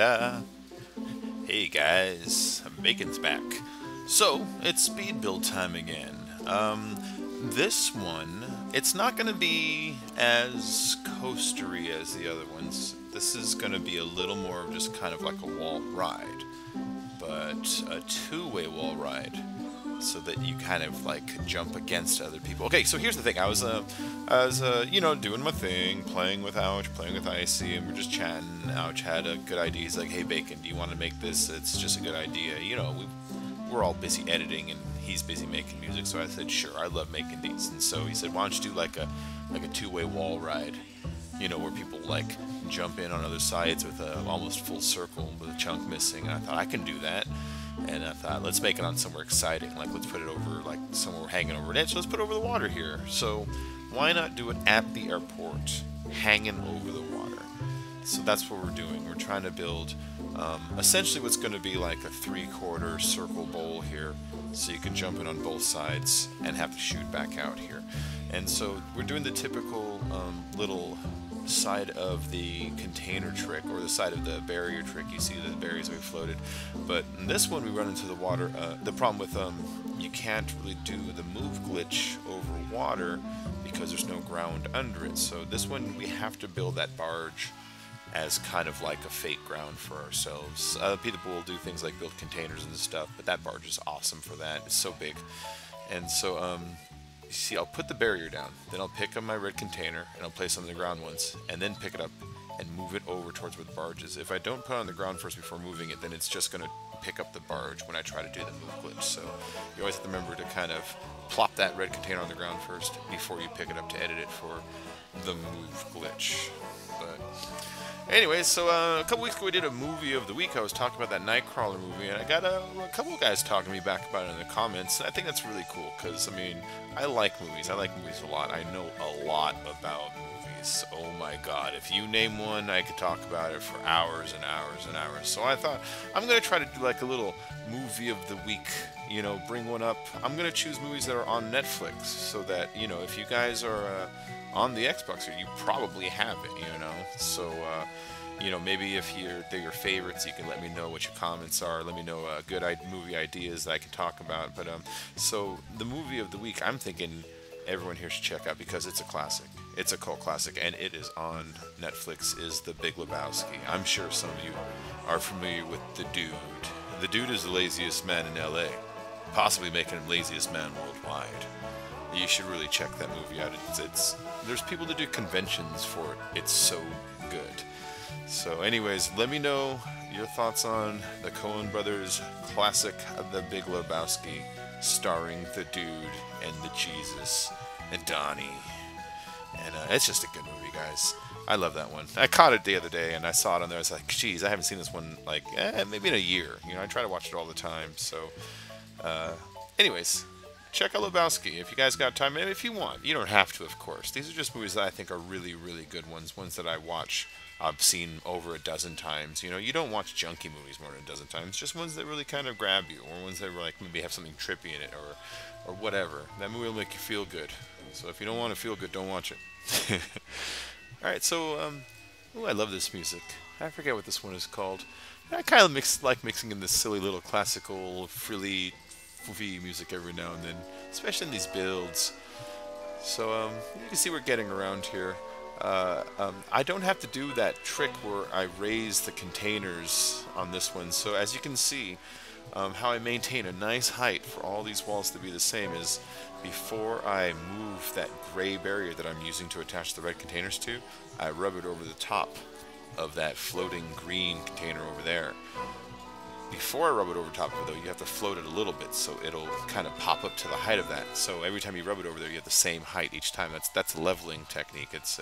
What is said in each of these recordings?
Ta-da! Hey guys, Bacon's back. So, it's speed build time again. This one, it's not going to be as coastery as the other ones. This is going to be a little more of just kind of like a wall ride, but a two-way wall ride, so that you kind of like jump against other people. Okay, so here's the thing. I was you know, doing my thing, playing with Ouch, playing with Icy, and we're just chatting. Ouch had a good idea. He's like, "Hey, Bacon, do you want to make this? It's just a good idea." You know, we're all busy editing, and he's busy making music. So I said, "Sure, I love making these." And so he said, "Why don't you do like a two-way wall ride? You know, where people like jump in on other sides with a almost full circle with a chunk missing." And I thought I can do that. And I thought, let's make it on somewhere exciting. Like, let's put it over, like, somewhere hanging over an edge. So let's put it over the water here. So why not do it at the airport, hanging over the water? So that's what we're doing. We're trying to build essentially what's going to be like a 3/4 circle bowl here. So you can jump in on both sides and have to shoot back out here. And so we're doing the typical little side of the container trick, or the side of the barrier trick. You see the barriers that we floated, but in this one we run into the water. The problem with you can't really do the move glitch over water because there's no ground under it. So this one we have to build that barge as kind of like a fake ground for ourselves. People will do things like build containers and stuff, but that barge is awesome for that. It's so big. And so you see, I'll put the barrier down, then I'll pick up my red container and I'll place it on the ground once, and then pick it up and move it over towards where the barge is. If I don't put it on the ground first before moving it, then it's just going to pick up the barge when I try to do the move glitch. So you always have to remember to kind of plop that red container on the ground first before you pick it up to edit it for the move glitch. But anyways, so a couple weeks ago we did a movie of the week. I was talking about that Nightcrawler movie, and I got a couple of guys talking to me back about it in the comments. And I think that's really cool because, I mean, I like movies. I like movies a lot. I know a lot about movies. Oh my god. If you name one, I could talk about it for hours and hours and hours. So I thought, I'm going to try to do like a little movie of the week. You know, bring one up. I'm going to choose movies that are on Netflix so that, you know, if you guys are on the Xbox, you probably have it, you know. So, you know, maybe if they're your favorites, you can let me know what your comments are. Let me know good movie ideas that I can talk about. But so the movie of the week, I'm thinking everyone here should check out because it's a classic. It's a cult classic, and it is on Netflix. Is The Big Lebowski. I'm sure some of you are familiar with the dude. The dude is the laziest man in LA, possibly making him laziest man worldwide. You should really check that movie out. There's people that do conventions for it. It's so good. So anyways, let me know your thoughts on the Coen Brothers classic, The Big Lebowski, starring the dude and the Jesus and Donnie. And it's just a good movie, guys. I love that one. I caught it the other day, and I saw it on there. I was like, geez, I haven't seen this one, like, maybe in a year. You know, I try to watch it all the time. So, anyways, check out Lebowski if you guys got time. And if you want, you don't have to, of course. These are just movies that I think are really, really good ones. Ones that I watch, I've seen over a dozen times. You know, you don't watch junky movies more than a dozen times. Just ones that really kind of grab you, or ones that like maybe have something trippy in it, or whatever. That movie will make you feel good. So if you don't want to feel good, don't watch it. All right, so oh, I love this music. I forget what this one is called. I kind of like mixing in this silly little classical, frilly, foofy music every now and then, especially in these builds. So you can see we're getting around here. I don't have to do that trick where I raise the containers on this one. So as you can see, how I maintain a nice height for all these walls to be the same is before I move that gray barrier that I'm using to attach the red containers to, I rub it over the top of that floating green container over there. Before I rub it over top of it, though, you have to float it a little bit so it'll kind of pop up to the height of that. So every time you rub it over there, you have the same height each time. That's a leveling technique. It's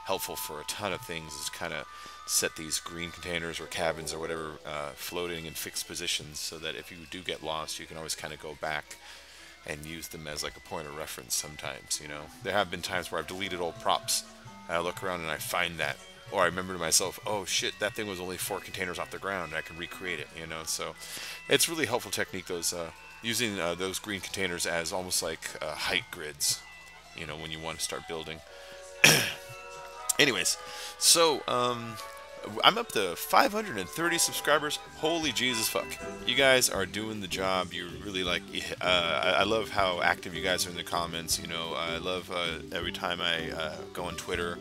helpful for a ton of things. Is kind of set these green containers or cabins or whatever floating in fixed positions so that if you do get lost, you can always kind of go back and use them as like a point of reference sometimes. You know, there have been times where I've deleted old props and I look around and I find that. Or I remember to myself, oh shit, that thing was only 4 containers off the ground. I can recreate it, you know. So it's really helpful technique, those using those green containers as almost like height grids, you know, when you want to start building. Anyways, so I'm up to 530 subscribers. Holy Jesus fuck. You guys are doing the job. You really like, I love how active you guys are in the comments. You know, I love every time I go on Twitter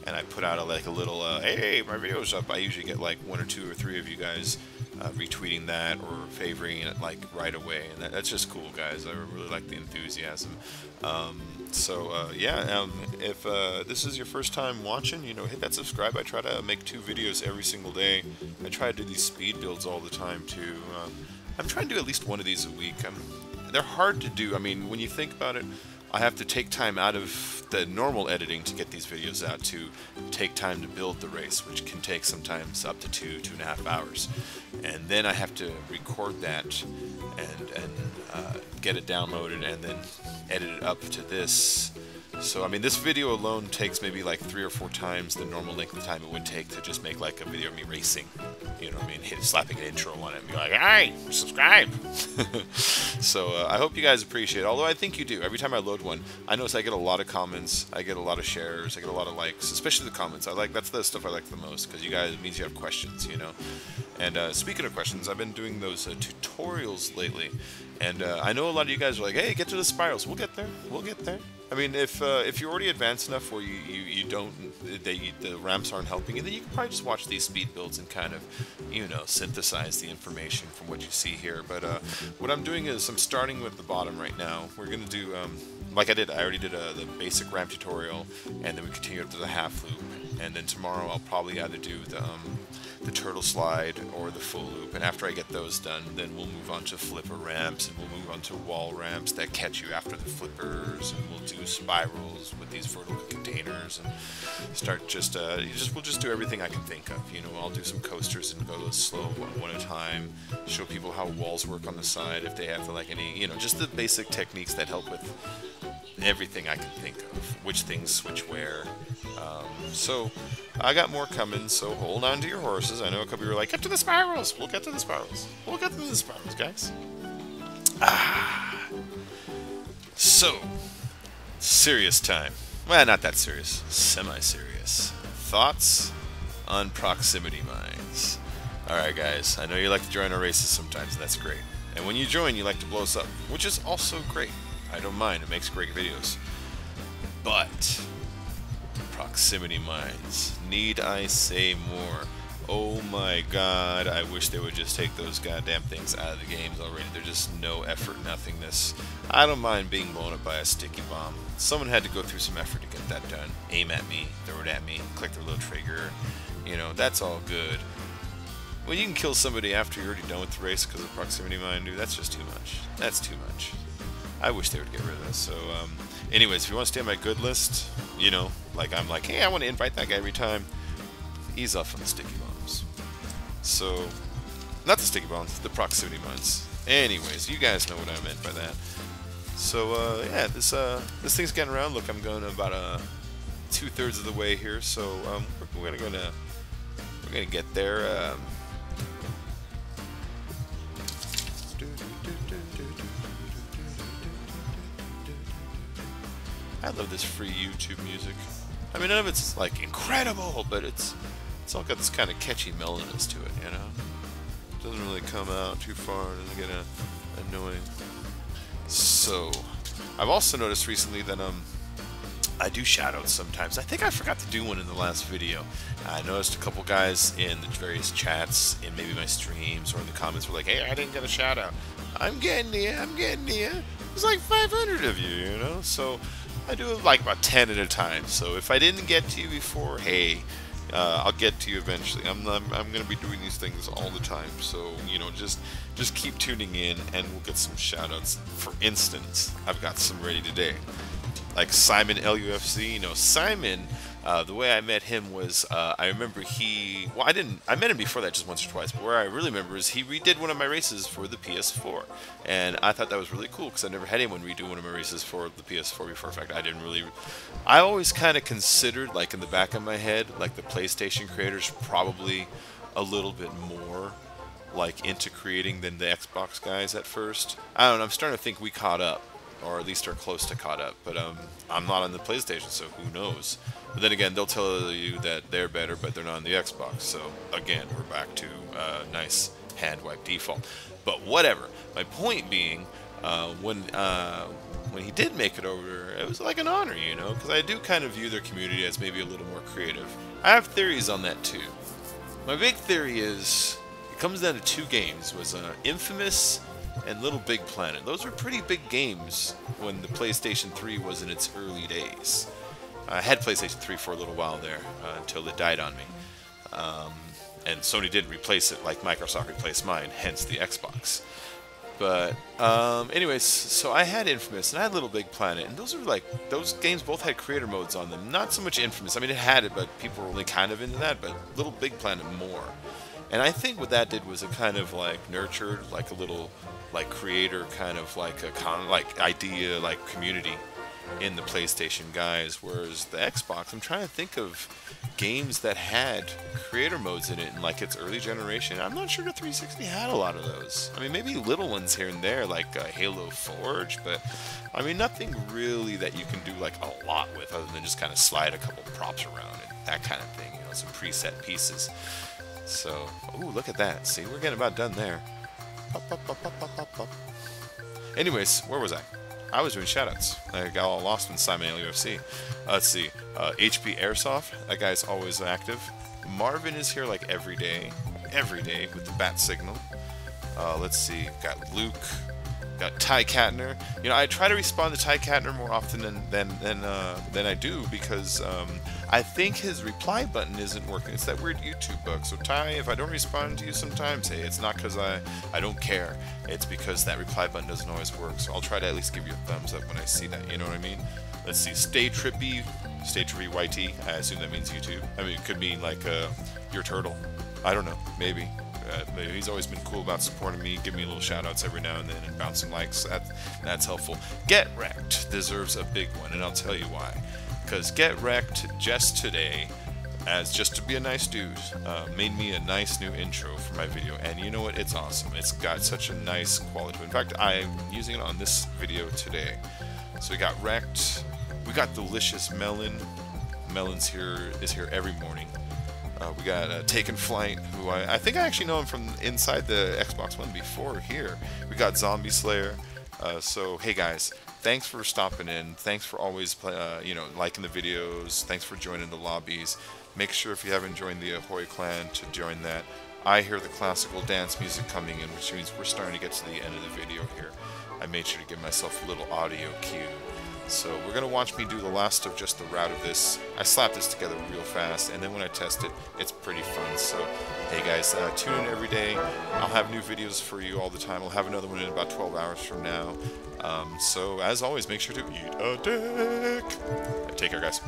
and I put out a little, hey, my video's up. I usually get like 1 or 2 or 3 of you guys retweeting that or favoring it like right away. And that's just cool, guys. I really like the enthusiasm. If this is your first time watching, you know, hit that subscribe. I try to make 2 videos every single day. I try to do these speed builds all the time too. I'm trying to do at least 1 of these a week. They're hard to do. I mean, when you think about it, I have to take time out of the normal editing to get these videos out, to take time to build the race, which can take sometimes up to 2.5 hours. And then I have to record that and get it downloaded and then edit it up to this. So, I mean, this video alone takes maybe like 3 or 4 times the normal length of time it would take to just make like a video of me racing. You know what I mean? Slapping an intro on it and be like, alright, subscribe! So, I hope you guys appreciate it. Although I think you do. Every time I load one, I notice I get a lot of comments, I get a lot of shares, I get a lot of likes, especially the comments. That's the stuff I like the most, because you guys, it means you have questions, you know? And speaking of questions, I've been doing those tutorials lately. And I know a lot of you guys are like, hey, get to the spirals. We'll get there. We'll get there. I mean, if you're already advanced enough where the ramps aren't helping you, then you can probably just watch these speed builds and kind of, you know, synthesize the information from what you see here. But what I'm doing is I'm starting with the bottom right now. We're going to do, like I already did the basic ramp tutorial, and then we continue up to the half loop. And then tomorrow I'll probably either do the turtle slide or the full loop, and after I get those done, then we'll move on to flipper ramps, and we'll move on to wall ramps that catch you after the flippers, and we'll do spirals with these vertical containers, and start we'll just do everything I can think of. You know, I'll do some coasters and go slow one at a time, show people how walls work on the side if they have like any, you know, just the basic techniques that help with everything I can think of, which things switch where. So I got more coming, so hold on to your horses. I know a couple of you are like, get to the spirals! We'll get to the spirals. We'll get to the spirals, guys. So, serious time. Well, not that serious. Semi-serious. Thoughts on proximity mines. Alright, guys. I know you like to join our races sometimes, and that's great. And when you join, you like to blow us up, which is also great. I don't mind. It makes great videos. But proximity mines. Need I say more? Oh my god, I wish they would just take those goddamn things out of the games already. They're just no effort, nothingness. I don't mind being blown up by a sticky bomb. Someone had to go through some effort to get that done. Aim at me, throw it at me, click their little trigger. You know, that's all good. When you can kill somebody after you're already done with the race because of proximity mine, dude, that's just too much. That's too much. I wish they would get rid of this. So, anyways, if you want to stay on my good list, you know, like I'm like, hey, I want to invite that guy every time, ease off on the sticky bombs. So, not the sticky bombs, the proximity mines. Anyways, you guys know what I meant by that. So, yeah, this thing's getting around. Look, I'm going about 2/3 of the way here. So, we're gonna get there. I love this free YouTube music. I mean, none of it's like incredible, but it's all got this kind of catchy melodiness to it, you know? It doesn't really come out too far, it doesn't get annoying. So, I've also noticed recently that I do shoutouts sometimes. I think I forgot to do one in the last video. I noticed a couple guys in the various chats, in maybe my streams or in the comments were like, hey, I didn't get a shoutout. I'm getting you, I'm getting you. There's like 500 of you, you know? So, I do like about 10 at a time. So if I didn't get to you before, hey, I'll get to you eventually. I'm gonna be doing these things all the time. So you know, just keep tuning in, and we'll get some shoutouts. For instance, I've got some ready today, like Simon LUFC. You know, Simon. The way I met him was, I remember I met him before that just once or twice, but where I really remember is he redid one of my races for the PS4, and I thought that was really cool, because I never had anyone redo one of my races for the PS4 before. In fact, I always kind of considered, like in the back of my head, like the PlayStation creators probably a little bit more like into creating than the Xbox guys at first. I don't know, I'm starting to think we caught up. or at least are close to caught up. But I'm not on the PlayStation, so who knows? But then again, they'll tell you that they're better, but they're not on the Xbox. So again, we're back to nice hand wipe default. But whatever. My point being, when he did make it over, it was like an honor, you know, because I do kind of view their community as maybe a little more creative. I have theories on that too. My big theory is it comes down to two games: was Infamous and Little Big Planet. Those were pretty big games when the PlayStation 3 was in its early days. I had PlayStation 3 for a little while there until it died on me. And Sony didn't replace it like Microsoft replaced mine, hence the Xbox. But anyways, so I had Infamous and I had Little Big Planet, and those games both had creator modes on them. Not so much Infamous. I mean, it had it, but people were only kind of into that. But Little Big Planet more. And I think what that did was it kind of like nurtured like a little like creator kind of like a idea like community in the PlayStation guys, whereas the Xbox, I'm trying to think of games that had creator modes in it in like its early generation. I'm not sure the 360 had a lot of those. I mean, maybe little ones here and there like Halo Forge, but I mean nothing really that you can do like a lot with other than just kind of slide a couple props around and that kind of thing, you know, some preset pieces. So, ooh, look at that. See, we're getting about done there. Pop, pop, pop, pop, pop, pop, pop. Anyways, where was I? I was doing shoutouts. I got all lost in Simon UFC. Let's see. HP Airsoft. That guy's always active. Marvin is here like every day with the bat signal. Let's see. Got Luke. Got Ty Katner. You know, I try to respond to Ty Katner more often than I do because I think his reply button isn't working. It's that weird YouTube bug. So Ty, if I don't respond to you sometimes, hey, it's not because I don't care. It's because that reply button doesn't always work. So I'll try to at least give you a thumbs up when I see that. You know what I mean? Let's see. Stay Trippy YT. I assume that means YouTube. I mean, it could mean like your turtle. I don't know. Maybe. He's always been cool about supporting me, giving me little shout-outs every now and then, and bouncing likes. That's helpful. Get Wrecked deserves a big one, and I'll tell you why. Because Get Wrecked just today, as just to be a nice dude, made me a nice new intro for my video, and you know what? It's awesome. It's got such a nice quality. In fact, I'm using it on this video today. So we got Wrecked. We got Delicious Melon. Melon's is here every morning. We got Taken Flight, who I think I actually know him from inside the Xbox One before here. We got Zombie Slayer. So, hey guys, thanks for stopping in. Thanks for always liking the videos. Thanks for joining the lobbies. Make sure if you haven't joined the Ahoy Clan to join that. I hear the classical dance music coming in, which means we're starting to get to the end of the video here. I made sure to give myself a little audio cue. So we're going to watch me do the last of just the route of this. I slapped this together real fast, and then when I test it, it's pretty fun. So, hey guys, tune in every day. I'll have new videos for you all the time. I'll have another one in about 12 hours from now. So, as always, make sure to eat a dick. Take care, guys.